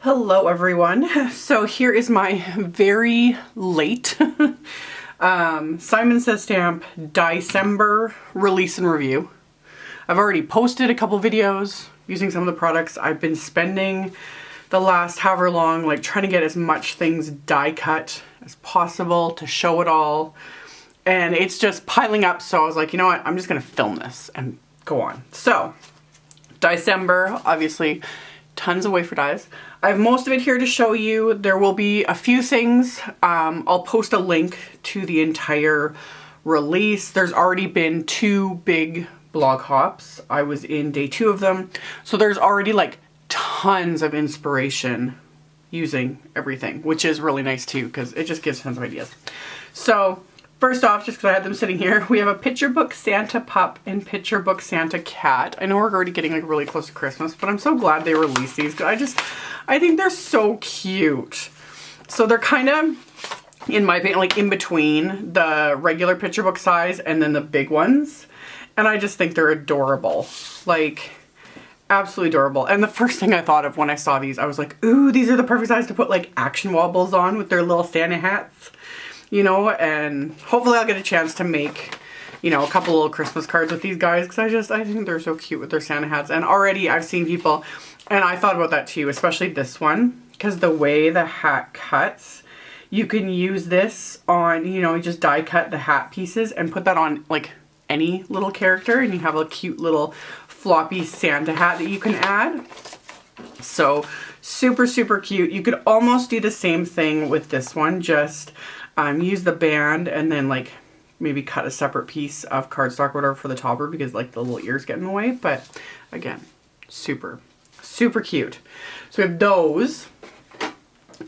Hello everyone. So here is my very late Simon Says Stamp DieCember release and review. I've already posted a couple videos using some of the products. I've been spending the last however long like trying to get as much things die cut as possible to show it all, and it's just piling up, so I was like, you know what, I'm just gonna film this and go on. So DieCember, obviously tons of wafer dies. I have most of it here to show you. There will be a few things. I'll post a link to the entire release. There's already been 2 big blog hops. I was in day 2 of them. So there's already like tons of inspiration using everything, which is really nice too, because it just gives tons of ideas. So first off, just because I had them sitting here, we have a picture book Santa pup and picture book Santa cat. I know we're already getting like really close to Christmas, but I'm so glad they released these because I think they're so cute. So they're kind of, in my opinion, like in between the regular picture book size and then the big ones. And I just think they're adorable. Like, absolutely adorable. And the first thing I thought of when I saw these, I was like, ooh, these are the perfect size to put like action wobbles on with their little Santa hats. You know, and hopefully I'll get a chance to make, you know, a couple little Christmas cards with these guys, because I think they're so cute with their Santa hats. And already I've seen people, and I thought about that too, especially this one, because the way the hat cuts, you can use this on, you know, just die cut the hat pieces and put that on like any little character, and you have a cute little floppy Santa hat that you can add. So super, super cute. You could almost do the same thing with this one, just use the band and then like maybe cut a separate piece of cardstock or whatever for the topper, because like the little ears get in the way. But again, super, super cute. So we have those.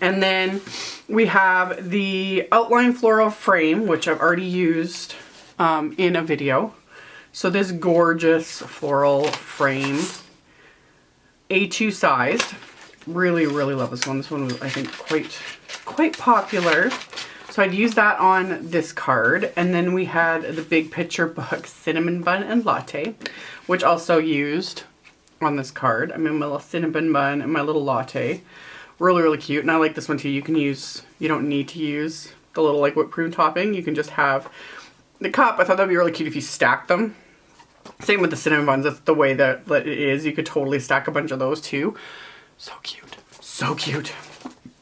And then we have the outline floral frame, which I've already used in a video. So this gorgeous floral frame, A2 sized. Really, really love this one. This one was, I think, quite popular. So I'd use that on this card. And then we had the big picture book Cinnamon Bun and Latte, which also used on this card. I mean, my little cinnamon bun and my little latte. Really, really cute. And I like this one too. You don't need to use the little like whipped cream topping. You can just have the cup. I thought that'd be really cute if you stack them. Same with the cinnamon buns. That's the way that it is. You could totally stack a bunch of those too. So cute. So cute.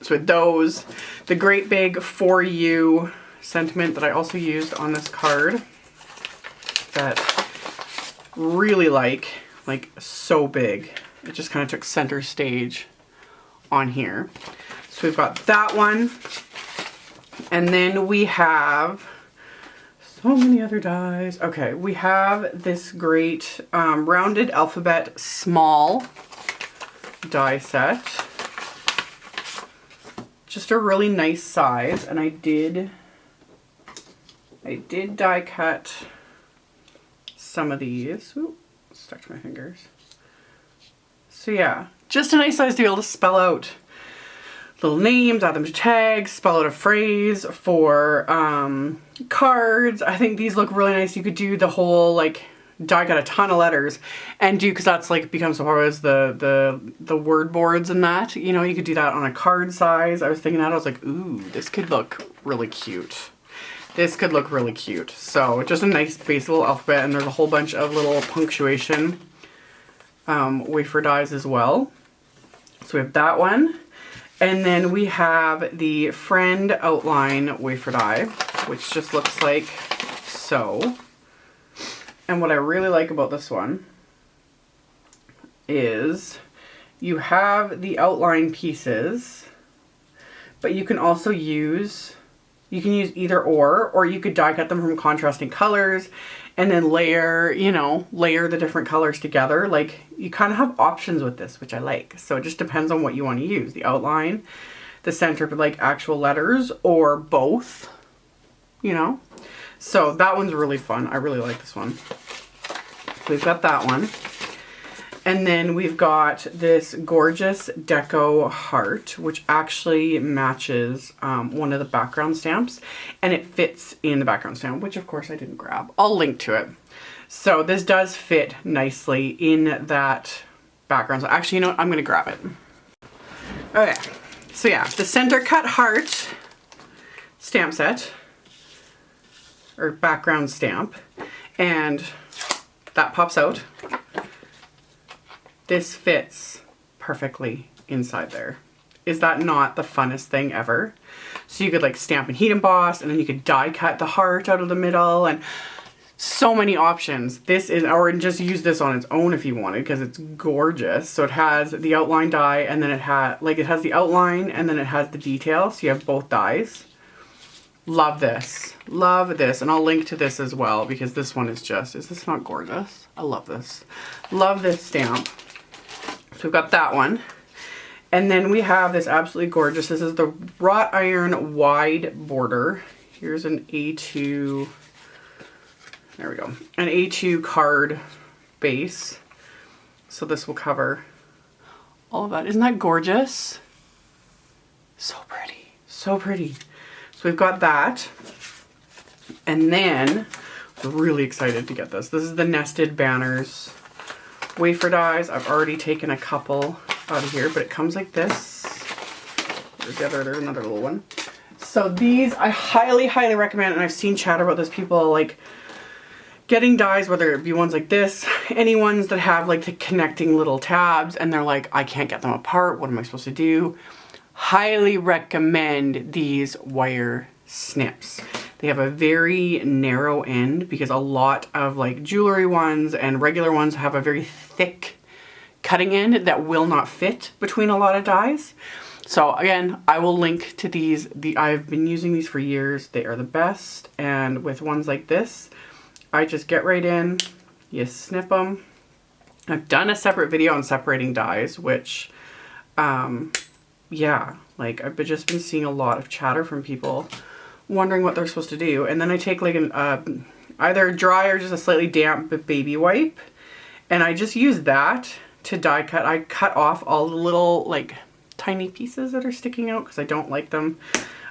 So with those, the great big For You sentiment that I also used on this card that really like so big. It just kind of took center stage on here. So we've got that one. And then we have so many other dies. Okay, we have this great rounded alphabet small die set. Just a really nice size, and I did die cut some of these. Ooh, stuck to my fingers. So yeah, just a nice size to be able to spell out little names, add them to tags, spell out a phrase for cards. I think these look really nice. You could do the whole like die cut a ton of letters and do, because that's like becomes so hard as the word boards and that, you know, you could do that on a card size. I was thinking that, I was like, ooh, this could look really cute. This could look really cute. So just a nice base little alphabet, and there's a whole bunch of little punctuation wafer dies as well. So we have that one. And then we have the Friend outline wafer die, which just looks like so. And what I really like about this one is you have the outline pieces, but you can also use, either or you could die cut them from contrasting colors and then layer the different colors together. Like, you kind of have options with this, which I like. So it just depends on what you want to use. The outline, the center for like actual letters, or both, you know. So that one's really fun. I really like this one. So we've got that one. And then we've got this gorgeous Deco Heart, which actually matches one of the background stamps, and it fits in the background stamp, which of course I didn't grab. I'll link to it. So this does fit nicely in that background. So actually, you know what? I'm going to grab it. Okay, so yeah, the center cut heart stamp set, or background stamp, and that pops out. This fits perfectly inside there. Is that not the funnest thing ever? So you could like stamp and heat emboss, and then you could die cut the heart out of the middle, and so many options. This is, or just use this on its own if you wanted, because it's gorgeous. So it has the outline die, and then it has the outline, and then it has the detail. So you have both dies. Love this. Love this. And I'll link to this as well, because this one is this not gorgeous? I love this. Love this stamp. So we've got that one. And then we have this absolutely gorgeous. This is the Wrought-Iron wide border. Here's an A2, there we go, an A2 card base. So this will cover all of that. Isn't that gorgeous? So pretty, so pretty. So we've got that. And then, I'm really excited to get this. This is the nested banners wafer dies. I've already taken a couple out of here, but it comes like this. There's another little one. So these I highly, highly recommend, and I've seen chatter about this, people like getting dies, whether it be ones like this, any ones that have like the connecting little tabs, and they're like, I can't get them apart, what am I supposed to do? Highly recommend these wire snips. They have a very narrow end, because a lot of like jewelry ones and regular ones have a very thick cutting end that will not fit between a lot of dies. So again, I will link to these. I've been using these for years. They are the best. And with ones like this, I just get right in, you snip them. I've done a separate video on separating dies, which, yeah, like I've just been seeing a lot of chatter from people wondering what they're supposed to do. And then I take like an either dry or just a slightly damp baby wipe, and I just use that to die cut. I cut off all the little like tiny pieces that are sticking out because I don't like them.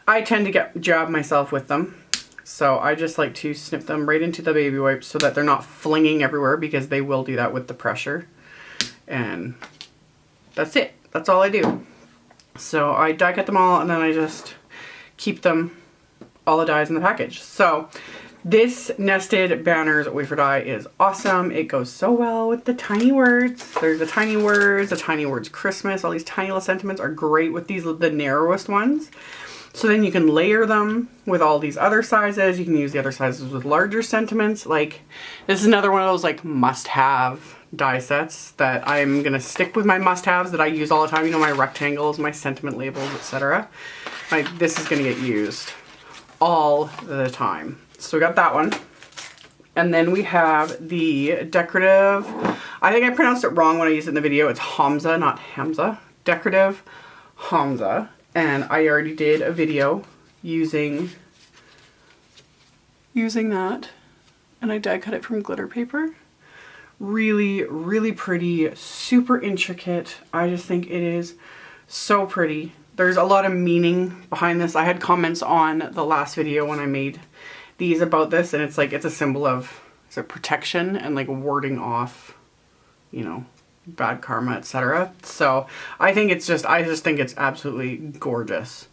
I tend to jab myself with them, so I just like to snip them right into the baby wipes so that they're not flinging everywhere, because they will do that with the pressure. And that's it. That's all I do. So I die cut them all, and then I just keep them, all the dies in the package. So this nested banners wafer die is awesome. It goes so well with the tiny words. There's the tiny words Christmas, all these tiny little sentiments are great with these, the narrowest ones. So then you can layer them with all these other sizes. You can use the other sizes with larger sentiments. Like this is another one of those like must-have die sets that I'm gonna stick with my must-haves that I use all the time. You know, my rectangles, my sentiment labels, etc. Like this is gonna get used all the time. So we got that one. And then we have the decorative, I think I pronounced it wrong when I used it in the video. It's HAMSA, not HAMSA. Decorative HAMSA. And I already did a video using that. And I die cut it from glitter paper. Really, really pretty, super intricate. I just think it is so pretty. There's a lot of meaning behind this. I had comments on the last video when I made these about this, and it's like, it's a symbol of, is it protection and like warding off, you know, bad karma, etc. So I think it's just, I just think it's absolutely gorgeous.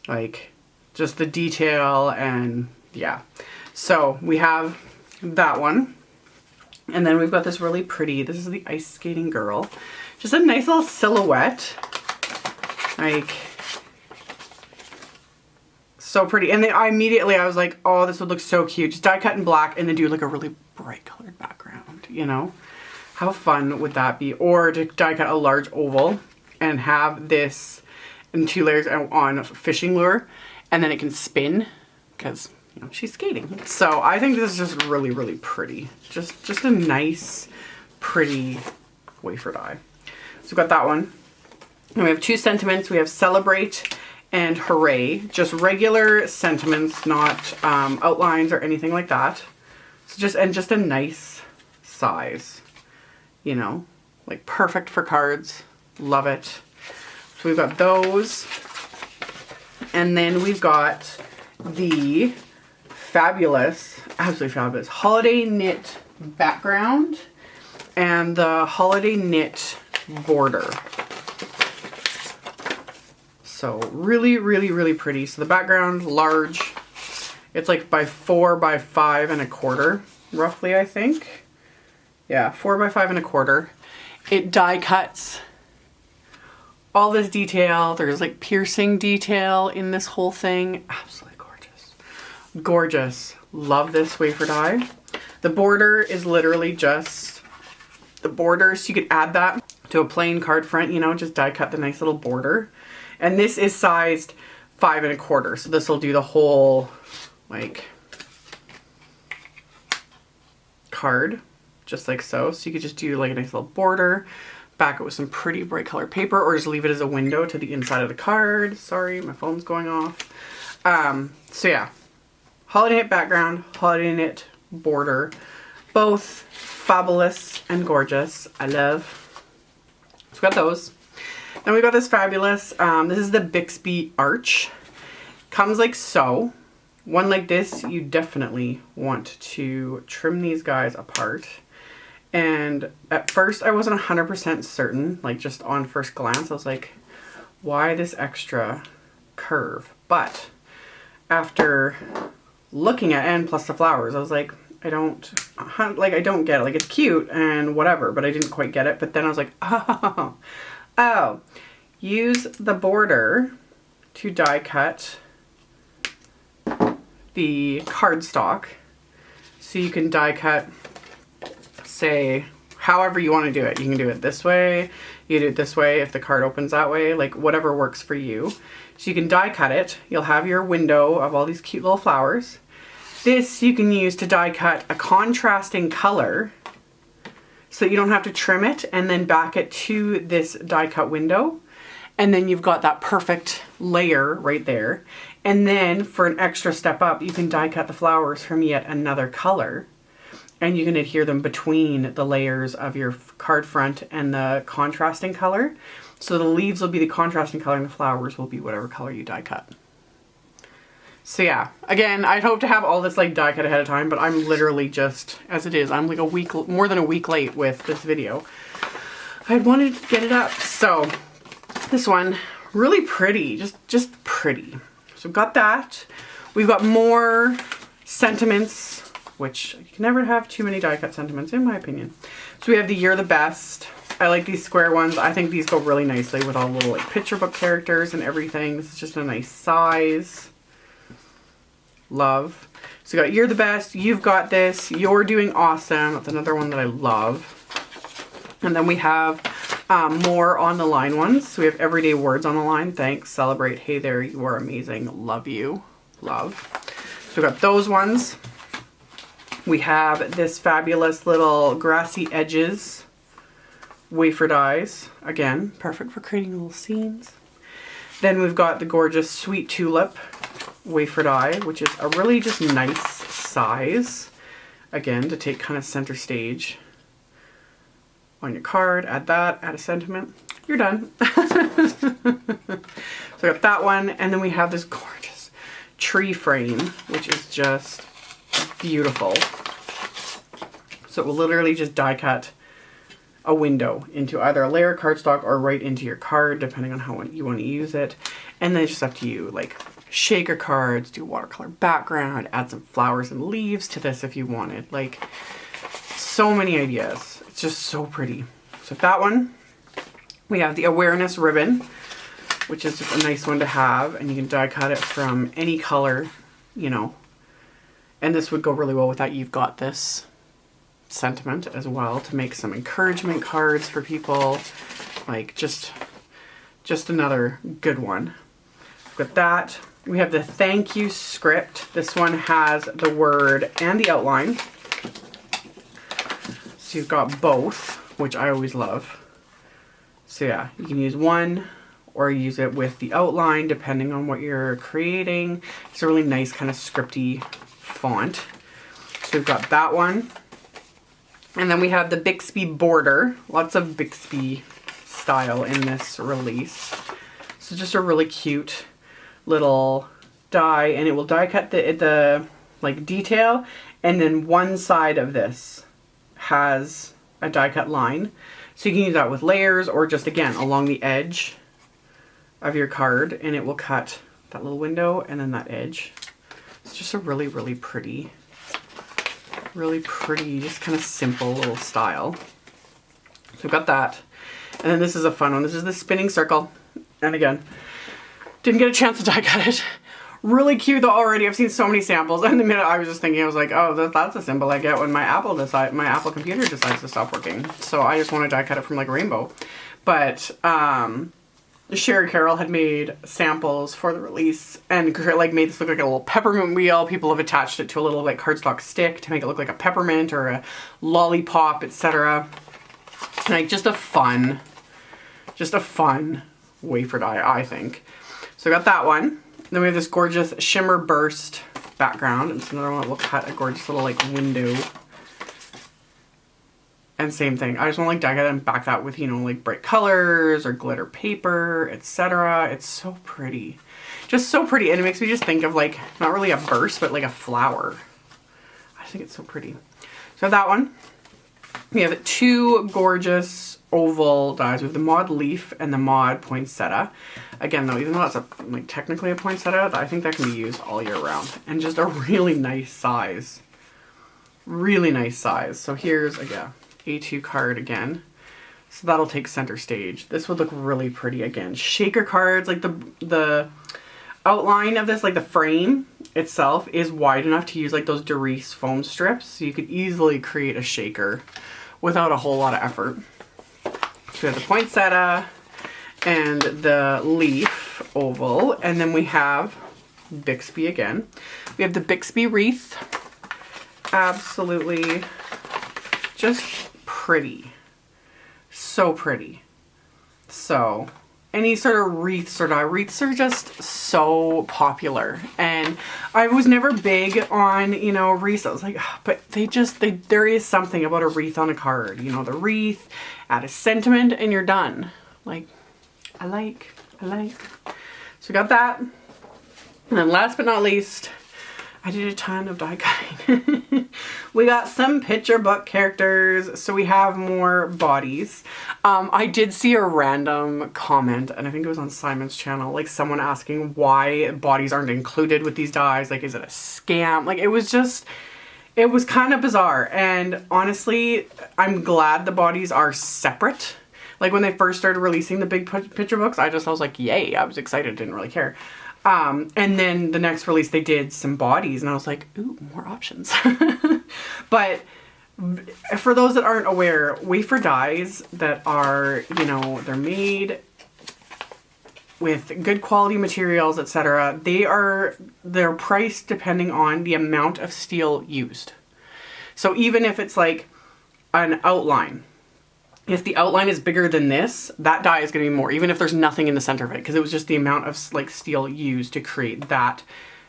Like just the detail, and yeah. So we have that one. And then we've got this really pretty, this is the ice skating girl. Just a nice little silhouette. Like, so pretty. And then I was like, oh, this would look so cute. Just die cut in black and then do like a really bright colored background, you know? How fun would that be? Or to die cut a large oval and have this in 2 layers on a fishing lure, and then it can spin because, you know, she's skating. So I think this is just really, really pretty. Just a nice, pretty wafer die. So we've got that one. And we have 2 sentiments. We have Celebrate and Hooray. Just regular sentiments, not outlines or anything like that. So just a nice size, you know, like perfect for cards. Love it. So we've got those. And then we've got the fabulous, absolutely fabulous holiday knit background and the holiday knit border. So really, really, really pretty. So the background, large. It's like by 4 by 5 1/4, roughly, I think. Yeah, 4 by 5 1/4. It die cuts all this detail. There's like piercing detail in this whole thing. Absolutely gorgeous. Gorgeous. Love this wafer die. The border is literally just the border, so you could add that to a plain card front, you know, just die cut the nice little border. And this is sized 5 1/4, so this will do the whole like card, just like so. So you could just do like a nice little border, back it with some pretty bright colored paper, or just leave it as a window to the inside of the card. Sorry, my phone's going off. So yeah, holiday knit background, holiday knit border, both fabulous and gorgeous. I love. So we got those. Then we got this fabulous, this is the Bixby Arch. Comes like so. One like this, you definitely want to trim these guys apart. And at first I wasn't 100% certain, like just on first glance, I was like, why this extra curve? But after looking at, and plus the flowers, I was like, I don't get it. Like, it's cute and whatever, but I didn't quite get it. But then I was like, oh, use the border to die cut the cardstock, so you can die cut, say, however you want to do it. You can do it this way, you do it this way if the card opens that way, like whatever works for you. So you can die cut it. You'll have your window of all these cute little flowers. This you can use to die cut a contrasting color, so that you don't have to trim it and then back it to this die cut window. And then you've got that perfect layer right there. And then for an extra step up, you can die cut the flowers from yet another color. And you can adhere them between the layers of your card front and the contrasting color. So the leaves will be the contrasting color and the flowers will be whatever color you die cut. So yeah, again, I'd hope to have all this like die cut ahead of time, but I'm literally just, as it is, I'm like more than a week late with this video. I wanted to get it up. So this one, really pretty, just pretty. So we've got that. We've got more sentiments, which you can never have too many die cut sentiments in my opinion. So we have the You're the Best. I like these square ones. I think these go really nicely with all the little like picture book characters and everything. This is just a nice size. Love. So we got You're the Best, You've Got This, You're Doing Awesome. That's another one that I love. And then we have more on the line ones. So we have Everyday Words on the line. Thanks, celebrate, hey there, you are amazing, love you, love. So we got those ones. We have this fabulous little Grassy Edges wafer dies. Again, perfect for creating little scenes. Then we've got the gorgeous Sweet Tulip wafer die, which is a really just nice size. Again, to take kind of center stage on your card. Add that, add a sentiment. You're done. So we got that one. And then we have this gorgeous tree frame, which is just beautiful. So it will literally just die cut a window into either a layer cardstock or right into your card, depending on how you want to use it. And then it's just up to you, like shaker cards, do watercolor background, add some flowers and leaves to this if you wanted. Like, so many ideas. It's just so pretty. So that one, we have the Awareness ribbon, which is just a nice one to have, and you can die cut it from any color, you know. And this would go really well with that You've Got This sentiment as well, to make some encouragement cards for people. Like, just another good one. We've got that. We have the Thank You script. This one has the word and the outline. So you've got both, which I always love. So yeah, you can use one or use it with the outline depending on what you're creating. It's a really nice kind of scripty font. So we've got that one. And then we have the Bixby border. Lots of Bixby style in this release. So just a really cute little die, and it will die cut the like detail, and then one side of this has a die cut line. So you can use that with layers or just again along the edge of your card, and it will cut that little window and then that edge. It's just a really, really pretty, just kind of simple little style. So we've got that. And then this is a fun one. This is the spinning circle. And again, didn't get a chance to die cut it. Really cute though already. I've seen so many samples. And the minute I was just thinking, I was like, oh, that's a symbol I get when my Apple computer decides to stop working. So I just want to die cut it from like a rainbow. But Sherry Carroll had made samples for the release and like made this look like a little peppermint wheel. People have attached it to a little like cardstock stick to make it look like a peppermint or a lollipop, etc. Like just a fun wafer die, I think. So I got that one. Then we have this gorgeous shimmer burst background. And it's another one that will cut a gorgeous little like window. And same thing. I just want to like die cut and back that with, you know, like bright colors or glitter paper, etc. It's so pretty. Just so pretty. And it makes me just think of like, not really a burst, but like a flower. I think it's so pretty. So that one. We have two gorgeous oval dies. We have the Mod Leaf and the Mod Poinsettia. Again though, even though that's like technically a poinsettia, I think that can be used all year round. And just a really nice size. Really nice size. So here's, again, A2 card again. So that'll take center stage. This would look really pretty again. Shaker cards, like the outline of this, like the frame itself is wide enough to use like those Derice foam strips. So you could easily create a shaker without a whole lot of effort. So we have the poinsettia and the leaf oval. And then we have Bixby again. We have the Bixby Wreath. Absolutely just pretty. So pretty. So any sort of wreaths or die. Wreaths are just so popular. And I was never big on, you know, wreaths. I was like, but there is something about a wreath on a card. You know, the wreath, add a sentiment, and you're done. Like, I like. So we got that. And then last but not least, I did a ton of die cutting. We got some picture book characters, so we have more bodies. I did see a random comment, and I think it was on Simon's channel, like someone asking why bodies aren't included with these dies. Like, is it a scam? Like, it was kind of bizarre. And honestly, I'm glad the bodies are separate. Like, when they first started releasing the big picture books, I was like, yay, I was excited, didn't really care. And then the next release, they did some bodies, and I was like, ooh, more options. But for those that aren't aware, wafer dies that are, you know, they're made with good quality materials, etc. They're priced depending on the amount of steel used. So even if it's like an outline, if the outline is bigger than this, that die is going to be more, even if there's nothing in the center of it, because it was just the amount of like steel used to create that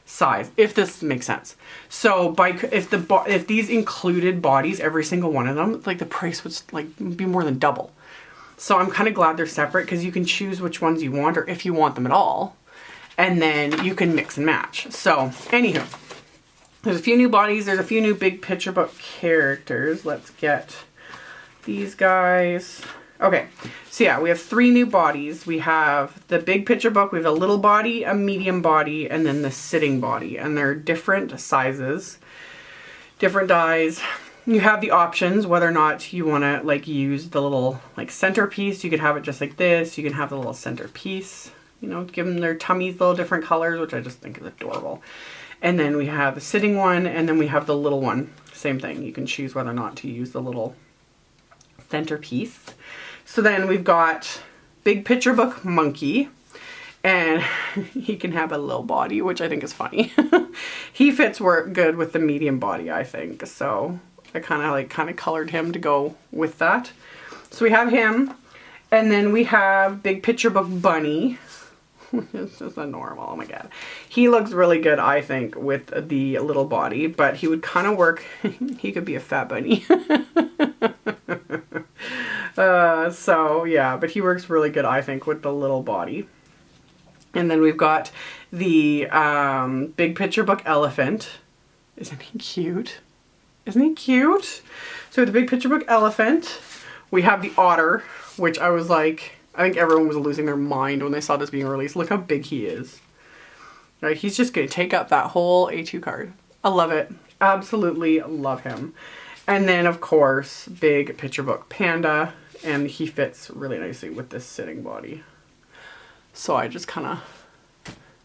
size, if this makes sense. So if these included bodies, every single one of them, like the price would like be more than double. So I'm kind of glad they're separate, because you can choose which ones you want, or if you want them at all, and then you can mix and match. So anywho, there's a few new bodies, there's a few new big picture book characters. Let's get these guys. Okay, so yeah, we have 3 new bodies. We have the big picture book, we have a little body, a medium body, and then the sitting body. And they're different sizes, different dies. You have the options whether or not you want to like use the little like centerpiece. You could have it just like this. You can have the little centerpiece, you know, give them their tummies little different colors, which I just think is adorable. And then we have the sitting one, and then we have the little one. Same thing. You can choose whether or not to use the little centerpiece. So then we've got big picture book monkey, and he can have a little body, which I think is funny. He fits good with the medium body, I think. So I kind of colored him to go with that. So we have him, and then we have big picture book bunny. It's just a normal. Oh my god, he looks really good, I think, with the little body, but he would kind of work. He could be a fat bunny. So yeah, but he works really good, I think, with the little body. And then we've got the big picture book elephant. Isn't he cute? Isn't he cute? So the big picture book elephant, we have the otter, which I was like, I think everyone was losing their mind when they saw this being released. Look how big he is. Right, he's just going to take up that whole A2 card. I love it. Absolutely love him. And then, of course, big picture book panda. And he fits really nicely with this sitting body. So I just kind of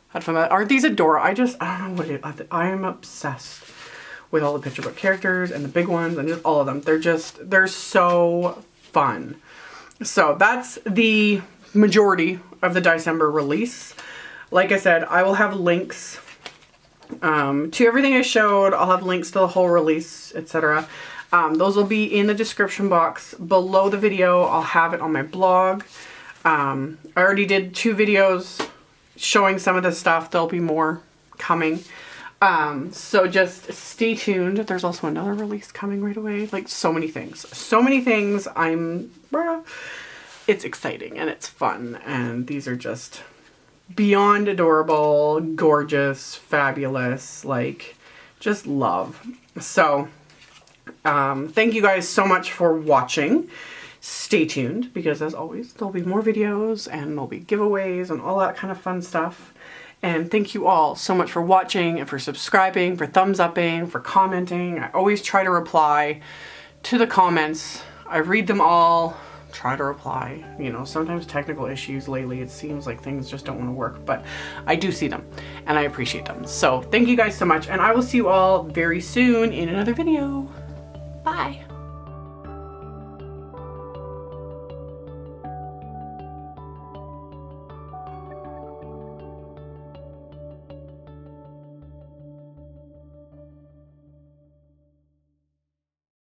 had fun with that. Aren't these adorable? I don't know what it is. I am obsessed with all the picture book characters and the big ones and just all of them. They're so fun. So that's the majority of the DieCember release. Like I said, I will have links to everything I showed. I'll have links to the whole release, etc. Those will be in the description box below the video. I'll have it on my blog. I already did 2 videos showing some of this stuff. There'll be more coming. So just stay tuned. There's also another release coming right away. Like so many things. So many things. It's exciting and it's fun. And these are just beyond adorable, gorgeous, fabulous, like just love. So thank you guys so much for watching. Stay tuned because as always there'll be more videos and there'll be giveaways and all that kind of fun stuff. And thank you all so much for watching and for subscribing, for thumbs upping, for commenting. I always try to reply to the comments. I read them all, try to reply. You know, sometimes technical issues lately, it seems like things just don't want to work, but I do see them and I appreciate them. So thank you guys so much and I will see you all very soon in another video. Bye.